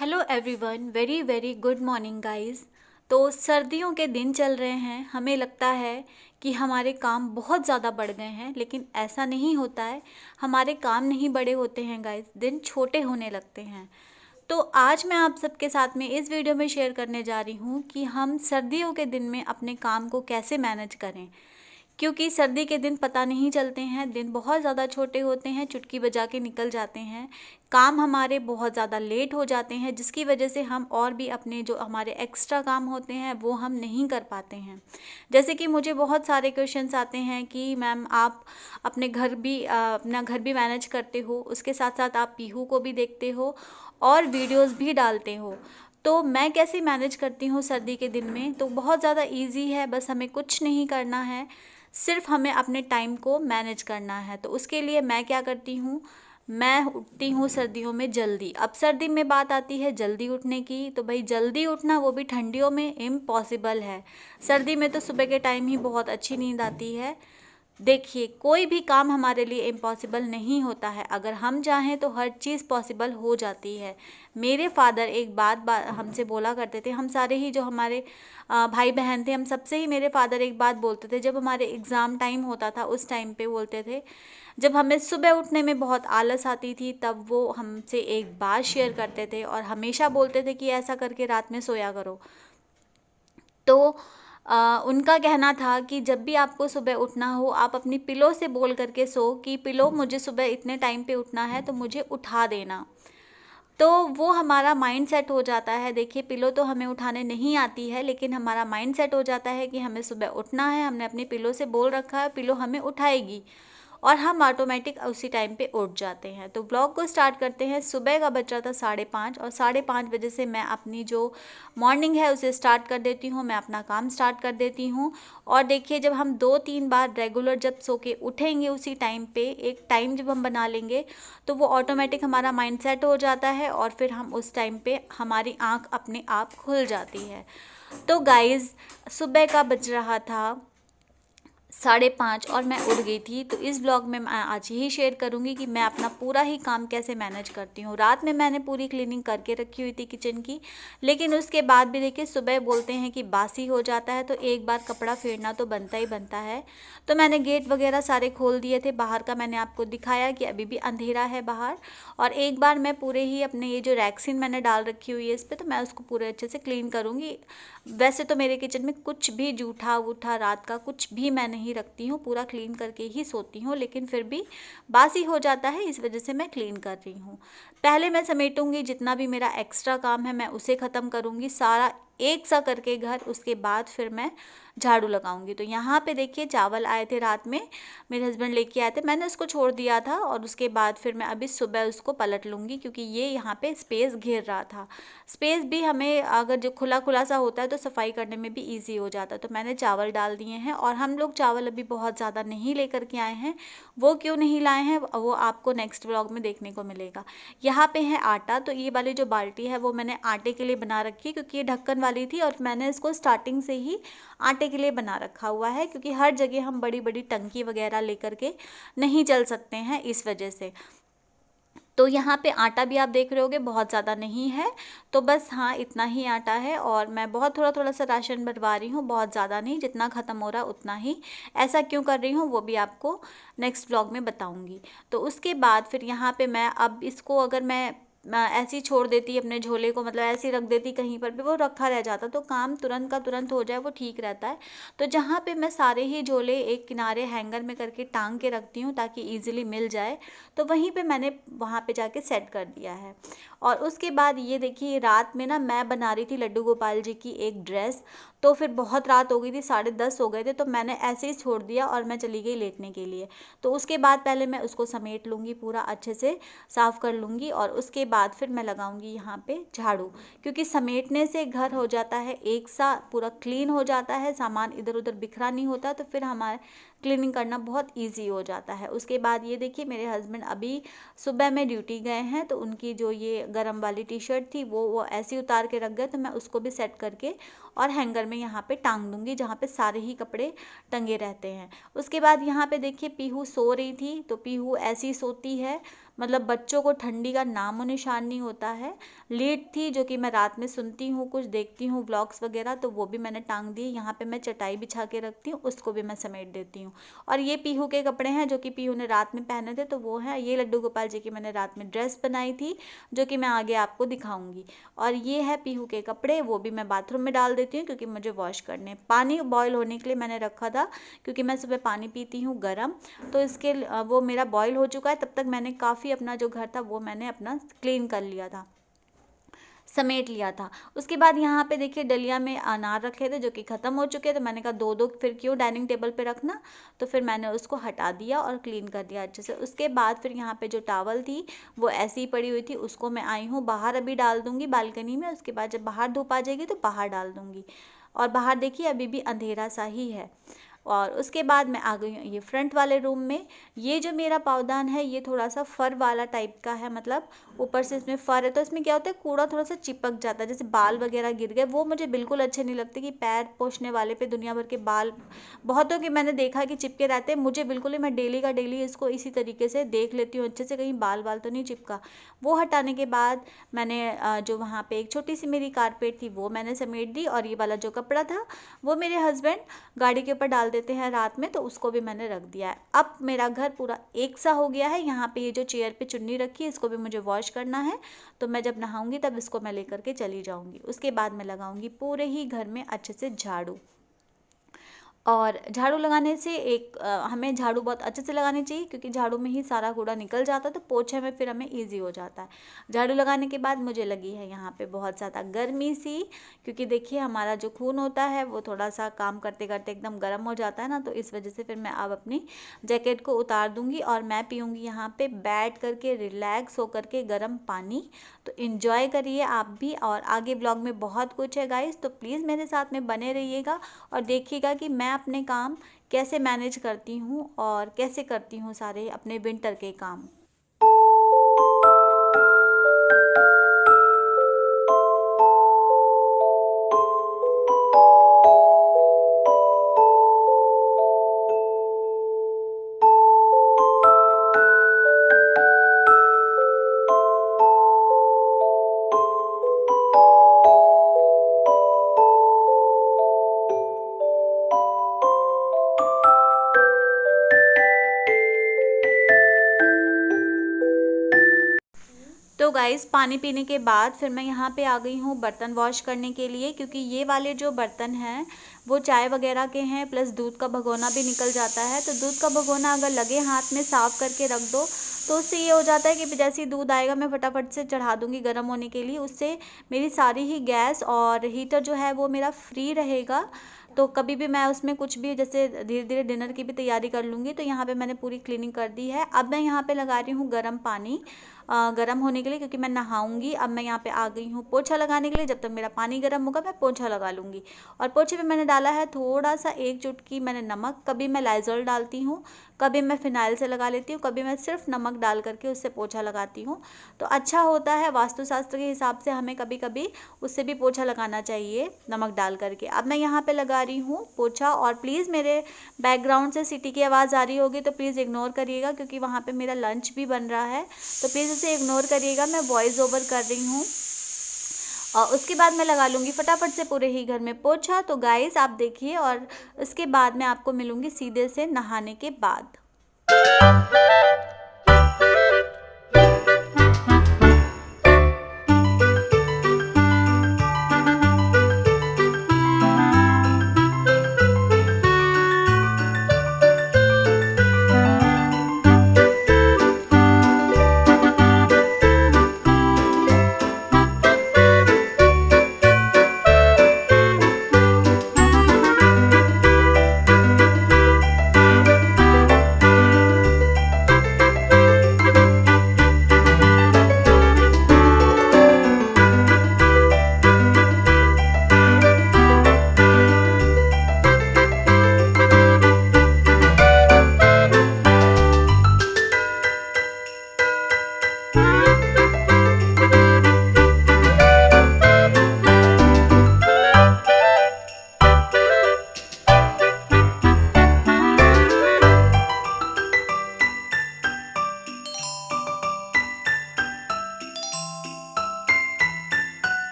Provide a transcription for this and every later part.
Hello everyone, very very good morning guys. तो सर्दियों के दिन चल रहे हैं। हमें लगता है कि हमारे काम बहुत ज़्यादा बढ़ गए हैं, लेकिन ऐसा नहीं होता है। हमारे काम नहीं बड़े होते हैं गाइस, दिन छोटे होने लगते हैं। तो आज मैं आप सबके साथ में इस वीडियो में शेयर करने जा रही हूँ कि हम सर्दियों के दिन में अपने काम को कैसे मैनेज करें, क्योंकि सर्दी के दिन पता नहीं चलते हैं, दिन बहुत ज़्यादा छोटे होते हैं, चुटकी बजा के निकल जाते हैं। काम हमारे बहुत ज़्यादा लेट हो जाते हैं, जिसकी वजह से हम और भी अपने जो हमारे एक्स्ट्रा काम होते हैं वो हम नहीं कर पाते हैं। जैसे कि मुझे बहुत सारे क्वेश्चंस आते हैं कि मैम आप अपना घर भी मैनेज करते हो, उसके साथ साथ आप पीहू को भी देखते हो और वीडियोस भी डालते हो, तो मैं कैसे मैनेज करती हूँ सर्दी के दिन में। तो बहुत ज़्यादा इजी है, बस हमें कुछ नहीं करना है, सिर्फ हमें अपने टाइम को मैनेज करना है। तो उसके लिए मैं क्या करती हूँ, मैं उठती हूँ सर्दियों में जल्दी। अब सर्दी में बात आती है जल्दी उठने की, तो भाई जल्दी उठना वो भी ठंडियों में इम्पॉसिबल है। सर्दी में तो सुबह के टाइम ही बहुत अच्छी नींद आती है। देखिए, कोई भी काम हमारे लिए इम्पॉसिबल नहीं होता है, अगर हम चाहें तो हर चीज़ पॉसिबल हो जाती है। मेरे फादर एक बात हमसे बोला करते थे, हम सारे ही जो हमारे भाई बहन थे, हम सबसे ही मेरे फादर एक बात बोलते थे। जब हमारे एग्ज़ाम टाइम होता था उस टाइम पे बोलते थे, जब हमें सुबह उठने में बहुत आलस आती थी, तब वो हमसे एक बात शेयर करते थे और हमेशा बोलते थे कि ऐसा करके रात में सोया करो। तो उनका कहना था कि जब भी आपको सुबह उठना हो, आप अपनी पिलो से बोल करके सो कि पिलो मुझे सुबह इतने टाइम पे उठना है, तो मुझे उठा देना। तो वो हमारा माइंड सेट हो जाता है। देखिए, पिलो तो हमें उठाने नहीं आती है, लेकिन हमारा माइंड सेट हो जाता है कि हमें सुबह उठना है, हमने अपनी पिलो से बोल रखा है पिलो हमें उठाएगी, और हम ऑटोमेटिक उसी टाइम पे उठ जाते हैं। तो ब्लॉग को स्टार्ट करते हैं। सुबह का बज रहा था 5:30, और 5:30 बजे से मैं अपनी जो मॉर्निंग है उसे स्टार्ट कर देती हूँ, मैं अपना काम स्टार्ट कर देती हूँ। और देखिए, जब हम 2-3 बार रेगुलर जब सो के उठेंगे उसी टाइम पे, एक टाइम जब हम बना लेंगे, तो वो ऑटोमेटिक हमारा माइंड सेट हो जाता है, और फिर हम उस टाइम पे हमारी आँख अपने आप खुल जाती है। तो गाइज़, सुबह का बज रहा था 5:30 और मैं उठ गई थी। तो इस ब्लॉग में मैं आज यही शेयर करूंगी कि मैं अपना पूरा ही काम कैसे मैनेज करती हूँ। रात में मैंने पूरी क्लीनिंग करके रखी हुई थी किचन की, लेकिन उसके बाद भी देखिए, सुबह बोलते हैं कि बासी हो जाता है, तो एक बार कपड़ा फेरना तो बनता ही बनता है। तो मैंने गेट वगैरह सारे खोल दिए थे। बाहर का मैंने आपको दिखाया कि अभी भी अंधेरा है बाहर, और एक बार मैं पूरे ही अपने ये जो रैक्सीन मैंने डाल रखी हुई है इस पर, तो मैं उसको पूरे अच्छे से क्लीन करूँगी। वैसे तो मेरे किचन में कुछ भी जूठा वूठा रात का कुछ भी मैं नहीं रखती हूँ, पूरा क्लीन करके ही सोती हूँ, लेकिन फिर भी बासी हो जाता है, इस वजह से मैं क्लीन कर रही हूँ। पहले मैं समेटूंगी, जितना भी मेरा एक्स्ट्रा काम है मैं उसे ख़त्म करूँगी सारा एक सा करके घर, उसके बाद फिर मैं झाड़ू लगाऊंगी। तो यहाँ पे देखिए, चावल आए थे रात में, मेरे हस्बैंड लेके आए थे, मैंने उसको छोड़ दिया था, और उसके बाद फिर मैं अभी सुबह उसको पलट लूँगी, क्योंकि ये यहाँ पे स्पेस घेर रहा था। स्पेस भी हमें अगर जो खुला खुला सा होता है तो सफाई करने में भी ईजी हो जाता है। तो मैंने चावल डाल दिए हैं, और हम लोग चावल अभी बहुत ज़्यादा नहीं लेकर के आए हैं। वो क्यों नहीं लाए हैं वो आपको नेक्स्ट व्लॉग में देखने को मिलेगा। यहाँ पे है आटा, तो ये वाली जो बाल्टी है वो मैंने आटे के लिए बना रखी है, क्योंकि ये ढक्कन वाली थी, और मैंने इसको स्टार्टिंग से ही आटे के लिए बना रखा हुआ है, क्योंकि हर जगह हम बड़ी बड़ी टंकी वगैरह लेकर के नहीं चल सकते हैं, इस वजह से। तो यहाँ पे आटा भी आप देख रहे होगे बहुत ज़्यादा नहीं है, तो बस हाँ इतना ही आटा है, और मैं बहुत थोड़ा थोड़ा सा राशन भरवा रही हूँ, बहुत ज़्यादा नहीं, जितना ख़त्म हो रहा उतना ही। ऐसा क्यों कर रही हूँ वो भी आपको नेक्स्ट ब्लॉग में बताऊँगी। तो उसके बाद फिर यहाँ पे मैं अब इसको, अगर मैं ऐसे ही छोड़ देती अपने झोले को, मतलब ऐसे ही रख देती कहीं पर भी, वो रखा रह जाता, तो काम तुरंत का तुरंत हो जाए वो ठीक रहता है। तो जहाँ पे मैं सारे ही झोले एक किनारे हैंगर में करके टांग के रखती हूँ ताकि ईजिली मिल जाए, तो वहीं पे मैंने वहाँ पे जाके सेट कर दिया है। और उसके बाद ये देखिए, रात में ना मैं बना रही थी लड्डू गोपाल जी की एक ड्रेस, तो फिर बहुत रात हो गई थी, 10:30 हो गए थे, तो मैंने ऐसे ही छोड़ दिया और मैं चली गई लेटने के लिए। तो उसके बाद पहले मैं उसको समेट लूँगी, पूरा अच्छे से साफ़ कर लूँगी, और उसके बाद फिर मैं लगाऊंगी यहाँ पे झाड़ू, क्योंकि समेटने से घर हो जाता है एक सा, पूरा क्लीन हो जाता है, सामान इधर उधर बिखरा नहीं होता, तो फिर हमारे क्लीनिंग करना बहुत इजी हो जाता है। उसके बाद ये देखिए, मेरे हस्बैंड अभी सुबह में ड्यूटी गए हैं, तो उनकी जो ये गरम वाली टी शर्ट थी वो ऐसे ही उतार के रख गए, तो मैं उसको भी सेट करके और हैंगर में यहाँ पे टांग दूंगी, जहाँ पे सारे ही कपड़े टंगे रहते हैं। उसके बाद यहाँ पे देखिए, पीहू सो रही थी, तो पीहू ऐसी सोती है, मतलब बच्चों को ठंडी का नामो निशान नहीं होता है। लीड थी जो कि मैं रात में सुनती हूँ, कुछ देखती हूँ व्लॉग्स वगैरह, तो वो भी मैंने टांग दी। यहाँ पे मैं चटाई बिछा के रखती हूँ, उसको भी मैं समेट देती हूँ। और ये पीहू के कपड़े हैं जो कि पीहू ने रात में पहने थे, तो वो है ये लड्डू गोपाल जी की मैंने रात में ड्रेस बनाई थी, जो कि मैं आगे आपको दिखाऊंगी। और ये है पीहू के कपड़े, वो भी मैं बाथरूम में डाल देती हूँ क्योंकि मुझे वॉश करने। पानी बॉयल होने के लिए मैंने रखा था क्योंकि मैं सुबह पानी पीती हूँ गर्म, तो इसके वो मेरा बॉयल हो चुका है। तब तक मैंने काफ़ी अपना जो घर था वो मैंने अपना क्लीन कर लिया था, समेट लिया था। उसके बाद यहाँ पे देखिए डलिया में अनार रखे थे जो कि ख़त्म हो चुके, तो मैंने कहा दो दो फिर क्यों डाइनिंग टेबल पे रखना, तो फिर मैंने उसको हटा दिया और क्लीन कर दिया अच्छे से। उसके बाद फिर यहाँ पे जो टावल थी वो ऐसी ही पड़ी हुई थी, उसको मैं आई हूँ बाहर, अभी डाल दूँगी बालकनी में। उसके बाद जब बाहर धूप आ जाएगी तो बाहर डाल दूँगी। और बाहर देखिए अभी भी अंधेरा सा ही है। और उसके बाद मैं आ गई हूँ ये फ्रंट वाले रूम में। ये जो मेरा पावदान है ये थोड़ा सा फर वाला टाइप का है, मतलब ऊपर से इसमें फर है, तो इसमें क्या होता है कूड़ा थोड़ा सा चिपक जाता है, जैसे बाल वगैरह गिर गए, वो मुझे बिल्कुल अच्छे नहीं लगते कि पैर पोंछने वाले पे दुनिया भर के बाल, बहुतों के मैंने देखा कि चिपके रहते हैं, मुझे बिल्कुल ही, मैं डेली का डेली इसको इसी तरीके से देख लेती हूँ अच्छे से कहीं बाल बाल तो नहीं चिपका। वो हटाने के बाद मैंने जो वहाँ पे एक छोटी सी मेरी कारपेट थी वो मैंने समेट दी, और ये वाला जो कपड़ा था वो मेरे हस्बैंड गाड़ी के ऊपर डाल देते हैं रात में, तो उसको भी मैंने रख दिया है। अब मेरा घर पूरा एक सा हो गया है। यहाँ पे ये जो चेयर पे चुन्नी रखी है इसको भी मुझे वॉश करना है, तो मैं जब नहाऊंगी तब इसको मैं लेकर के चली जाऊंगी। उसके बाद मैं लगाऊंगी पूरे ही घर में अच्छे से झाड़ू। और झाड़ू लगाने से हमें झाड़ू बहुत अच्छे से लगानी चाहिए क्योंकि झाड़ू में ही सारा कूड़ा निकल जाता है, तो पोछे में फिर हमें इजी हो जाता है। झाड़ू लगाने के बाद मुझे लगी है यहाँ पे बहुत ज़्यादा गर्मी सी, क्योंकि देखिए हमारा जो खून होता है वो थोड़ा सा काम करते करते एकदम गर्म हो जाता है ना, तो इस वजह से फिर मैं अब अपनी जैकेट को उतार दूँगी और मैं पीऊँगी यहाँ पर बैठ करके रिलैक्स हो करके गर्म पानी। तो इन्जॉय करिए आप भी, और आगे ब्लॉग में बहुत कुछ है गाइस, तो प्लीज़ मेरे साथ में बने रहिएगा और देखिएगा कि मैं अपने काम कैसे मैनेज करती हूँ और कैसे करती हूँ सारे अपने विंटर के काम। तो गाइस पानी पीने के बाद फिर मैं यहाँ पे आ गई हूँ बर्तन वॉश करने के लिए, क्योंकि ये वाले जो बर्तन हैं वो चाय वगैरह के हैं, प्लस दूध का भगोना भी निकल जाता है। तो दूध का भगोना अगर लगे हाथ में साफ़ करके रख दो तो उससे ये हो जाता है कि जैसे ही दूध आएगा मैं फटाफट से चढ़ा दूँगी गर्म होने के लिए, उससे मेरी सारी ही गैस और हीटर जो है वो मेरा फ्री रहेगा। तो कभी भी मैं उसमें कुछ भी जैसे धीरे धीरे डिनर की भी तैयारी कर लूँगी। तो यहाँ पे मैंने पूरी क्लीनिंग कर दी है। अब मैं यहाँ पे लगा रही हूँ गर्म पानी गर्म होने के लिए, क्योंकि मैं नहाऊंगी। अब मैं यहाँ पे आ गई हूँ पोछा लगाने के लिए। जब तक मेरा पानी गर्म होगा मैं पोछा लगा लूँगी। और पोछे पे मैंने डाला है थोड़ा सा 1 चुटकी मैंने नमक। कभी मैं लाइजॉल डालती हूँ, कभी मैं फिनाइल से लगा लेती हूँ, कभी मैं सिर्फ नमक डाल करके उससे पोछा लगाती हूँ। तो अच्छा होता है, वास्तुशास्त्र के हिसाब से हमें कभी कभी उससे भी पोछा लगाना चाहिए नमक डाल करके। अब मैं यहाँ पे लगा रही हूँ पोछा, और प्लीज़ मेरे बैकग्राउंड से सीटी की आवाज़ आ रही होगी तो प्लीज़ इग्नोर करिएगा, क्योंकि वहाँ पे मेरा लंच भी बन रहा है, तो प्लीज़ उसे इग्नोर करिएगा। मैं वॉइस ओवर कर रही हूँ। और उसके बाद मैं लगा लूँगी फटाफट से पूरे ही घर में पोछा। तो गाइस आप देखिए, और उसके बाद मैं आपको मिलूँगी सीधे से नहाने के बाद।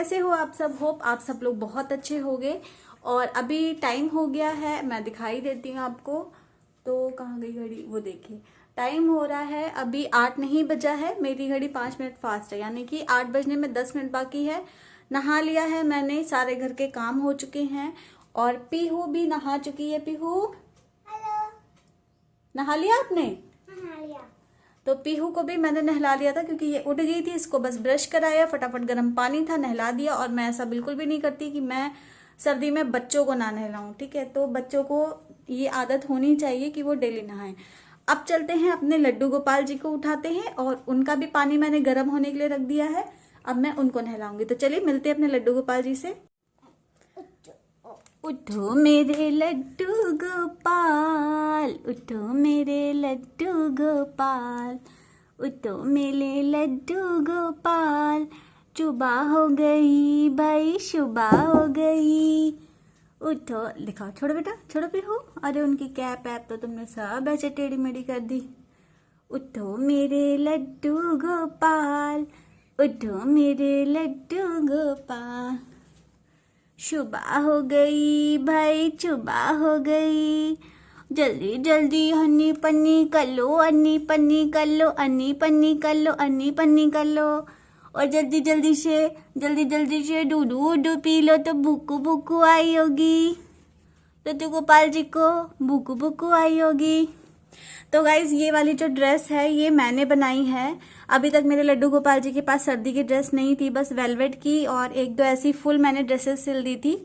कैसे हो आप सब? होप आप सब लोग बहुत अच्छे होंगे। और अभी टाइम हो गया है, मैं दिखाई देती हूँ आपको। तो कहाँ गई घड़ी? वो देखिए, टाइम हो रहा है अभी 8 नहीं बजा है। मेरी घड़ी 5 मिनट फास्ट है, यानी कि 8 बजने में 10 मिनट बाकी है। नहा लिया है मैंने, सारे घर के काम हो चुके हैं और पीहू भी नहा चुकी है। पीहू, हेलो। नहा लिया आपने? नहा लिया। तो पीहू को भी मैंने नहला लिया था क्योंकि ये उठ गई थी। इसको बस ब्रश कराया, फटाफट गर्म पानी था, नहला दिया। और मैं ऐसा बिल्कुल भी नहीं करती कि मैं सर्दी में बच्चों को ना नहलाऊं, ठीक है? तो बच्चों को ये आदत होनी चाहिए कि वो डेली नहाएं। अब चलते हैं, अपने लड्डू गोपाल जी को उठाते हैं और उनका भी पानी मैंने गर्म होने के लिए रख दिया है। अब मैं उनको नहलाऊंगी। तो चलिए मिलते हैं अपने लड्डू गोपाल जी से। उठो मेरे लड्डू गोपाल, उठो मेरे लड्डू गोपाल, उठो मेरे लड्डू गोपाल। सुबह हो गई भाई, सुबह हो गई। उठो, दिखाओ, छोड़ो बेटा, छोड़ो पीहू। अरे उनकी कैप ऐप तो तुमने सब ऐसे टेढ़ी मेढ़ी कर दी। उठो मेरे लड्डू गोपाल, उठो मेरे लड्डू गोपाल। सुबह हो गई भाई, सुबह हो गई। जल्दी जल्दी हनी पन्नी कर लो, अन्नी पन्नी कर लो, अन्नी पन्नी कर लो, अन्नी पन्नी कर लो। और जल्दी जल्दी से दूध वूध पी लो तो भूकू भूकू आई होगी। लड्डू गोपाल जी को भूकू भूकू आई होगी। तो गाइज ये वाली जो ड्रेस है ये मैंने बनाई है। अभी तक मेरे लड्डू गोपाल जी के पास सर्दी की ड्रेस नहीं थी, बस वेलवेट की और एक दो ऐसी फुल मैंने ड्रेसेस सिल दी थी।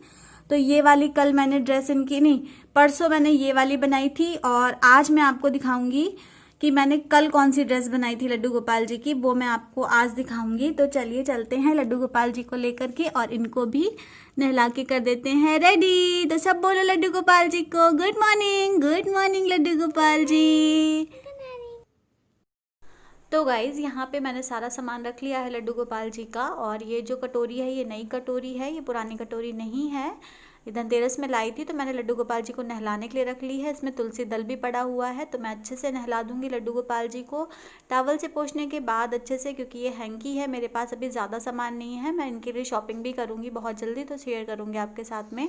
तो ये वाली कल मैंने ड्रेस इनकी, नहीं परसों मैंने ये वाली बनाई थी। और आज मैं आपको दिखाऊंगी कि मैंने कल कौन सी ड्रेस बनाई थी लड्डू गोपाल जी की, वो मैं आपको आज दिखाऊंगी। तो चलिए चलते हैं लड्डू गोपाल जी को लेकर के और इनको भी नहला के कर देते हैं रेडी। तो सब बोलो लड्डू गोपाल जी को गुड मॉर्निंग लड्डू गोपाल जी। तो गाइज़ यहाँ पे मैंने सारा सामान रख लिया है लड्डू गोपाल जी का। और ये जो कटोरी है ये नई कटोरी है, ये पुरानी कटोरी नहीं है। ये धनतेरस में लाई थी तो मैंने लड्डू गोपाल जी को नहलाने के लिए रख ली है। इसमें तुलसी दल भी पड़ा हुआ है, तो मैं अच्छे से नहला दूंगी लड्डू गोपाल जी को टॉवल से पोंछने के बाद अच्छे से, क्योंकि ये हैंकी है। मेरे पास अभी ज़्यादा सामान नहीं है, मैं इनके लिए शॉपिंग भी करूँगी बहुत जल्दी, तो शेयर करूँगी आपके साथ में।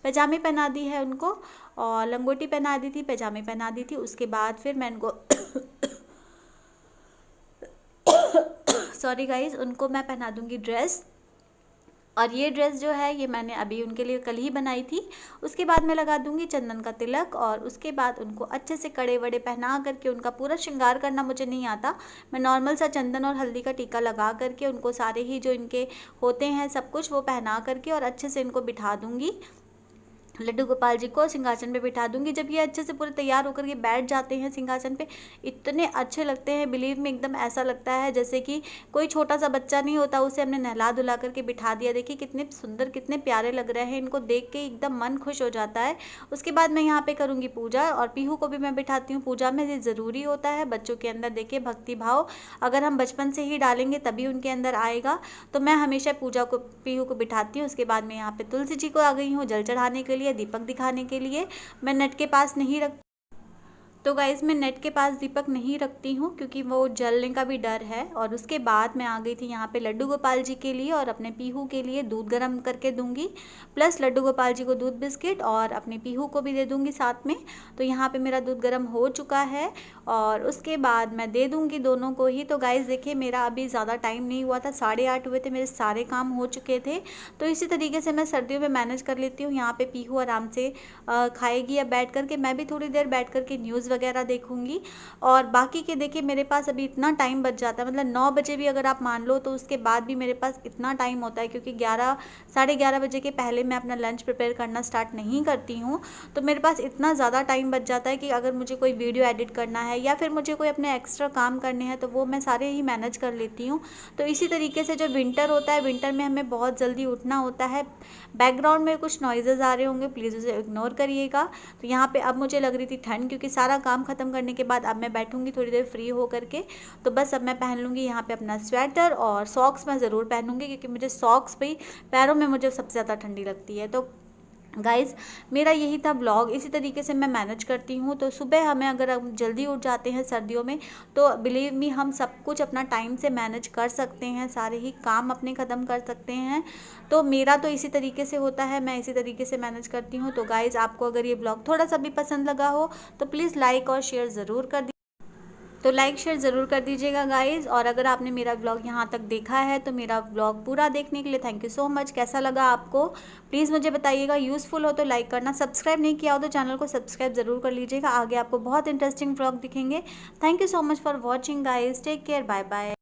पैजामे पहना दी है उनको और लंगोटी पहना दी थी, पैजामे पहना दी थी। उसके बाद फिर मैं इनको सॉरी गाइज, उनको मैं पहना दूंगी ड्रेस। और ये ड्रेस जो है ये मैंने अभी उनके लिए कल ही बनाई थी। उसके बाद मैं लगा दूंगी चंदन का तिलक और उसके बाद उनको अच्छे से कड़े वड़े पहना करके, उनका पूरा श्रृंगार करना मुझे नहीं आता, मैं नॉर्मल सा चंदन और हल्दी का टीका लगा करके उनको सारे ही जो इनके होते हैं सब कुछ वो पहना करके और अच्छे से इनको बिठा दूंगी। लड्डू गोपाल जी को सिंहासन पे बिठा दूंगी। जब ये अच्छे से पूरे तैयार होकर के बैठ जाते हैं सिंहासन पे, इतने अच्छे लगते हैं, बिलीव में एकदम ऐसा लगता है जैसे कि कोई छोटा सा बच्चा नहीं होता, उसे हमने नहला धुला करके बिठा दिया। देखिए कितने सुंदर, कितने प्यारे लग रहे हैं, इनको देख के एकदम मन खुश हो जाता है। उसके बाद मैं यहाँ पे करूँगी पूजा और पीहू को भी मैं बिठाती हूँ पूजा में। ये ज़रूरी होता है बच्चों के अंदर, देखिए भक्ति भाव अगर हम बचपन से ही डालेंगे तभी उनके अंदर आएगा। तो मैं हमेशा पूजा को, पीहू को बिठाती हूँ। उसके बाद मैं यहाँ पे तुलसी जी को आ गई हूँ जल चढ़ाने के लिए, दीपक दिखाने के लिए। मैं नेट के पास नहीं रख, तो गाइज़ मैं नेट के पास दीपक नहीं रखती हूँ क्योंकि वो जलने का भी डर है। और उसके बाद मैं आ गई थी यहाँ पे लड्डू गोपाल जी के लिए और अपने पीहू के लिए दूध गर्म करके दूंगी, प्लस लड्डू गोपाल जी को दूध बिस्किट और अपने पीहू को भी दे दूंगी साथ में। तो यहाँ पे मेरा दूध गर्म हो चुका है और उसके बाद मैं दे दूंगी दोनों को ही। तो गाइज़ देखिए मेरा अभी ज़्यादा टाइम नहीं हुआ था, 8:30 हुए थे, मेरे सारे काम हो चुके थे। तो इसी तरीके से मैं सर्दियों में मैनेज कर लेती हूँ। यहाँ पे पीहू आराम से खाएगी अब बैठ करके, मैं भी थोड़ी देर बैठ करके न्यूज़ वगैरह देखूंगी। और बाकी के देखिए मेरे पास अभी इतना टाइम बच जाता है, मतलब 9 बजे भी अगर आप मान लो तो उसके बाद भी मेरे पास इतना टाइम होता है, क्योंकि 11 साढ़े 11 बजे के पहले मैं अपना लंच प्रिपेयर करना स्टार्ट नहीं करती हूँ। तो मेरे पास इतना ज़्यादा टाइम बच जाता है कि अगर मुझे कोई वीडियो एडिट करना है या फिर मुझे कोई अपने एक्स्ट्रा काम करने हैं तो वो मैं सारे ही मैनेज कर लेती हूँ। तो इसी तरीके से जो विंटर होता है, विंटर में हमें बहुत जल्दी उठना होता है। बैकग्राउंड में कुछ नॉइजेज आ रहे होंगे, प्लीज़ उसे इग्नोर करिएगा। तो यहाँ पे अब मुझे लग रही थी ठंड, क्योंकि सारा काम खत्म करने के बाद अब मैं बैठूंगी थोड़ी देर फ्री हो करके। तो बस अब मैं पहन लूँगी यहाँ पे अपना स्वेटर और सॉक्स मैं ज़रूर पहनूंगी, क्योंकि मुझे सॉक्स भी पैरों में मुझे सबसे ज़्यादा ठंडी लगती है। तो गाइज़ मेरा यही था ब्लॉग। इसी तरीके से मैं मैनेज करती हूँ। तो सुबह हमें अगर हम जल्दी उठ जाते हैं सर्दियों में, तो बिलीव मी हम सब कुछ अपना टाइम से मैनेज कर सकते हैं, सारे ही काम अपने ख़त्म कर सकते हैं। तो मेरा तो इसी तरीके से होता है, मैं इसी तरीके से मैनेज करती हूँ। तो गाइज़ आपको अगर ये ब्लॉग थोड़ा सा भी पसंद लगा हो तो प्लीज़ लाइक और शेयर ज़रूर कर तो लाइक शेयर ज़रूर कर दीजिएगा गाइज़। और अगर आपने मेरा ब्लॉग यहाँ तक देखा है तो मेरा ब्लॉग पूरा देखने के लिए थैंक यू सो मच। कैसा लगा आपको प्लीज़ मुझे बताइएगा। यूज़फुल हो तो लाइक करना, सब्सक्राइब नहीं किया हो तो चैनल को सब्सक्राइब ज़रूर कर लीजिएगा। आगे आपको बहुत इंटरेस्टिंग ब्लॉग दिखेंगे। Thank you so much for watching guys. Take care, bye bye.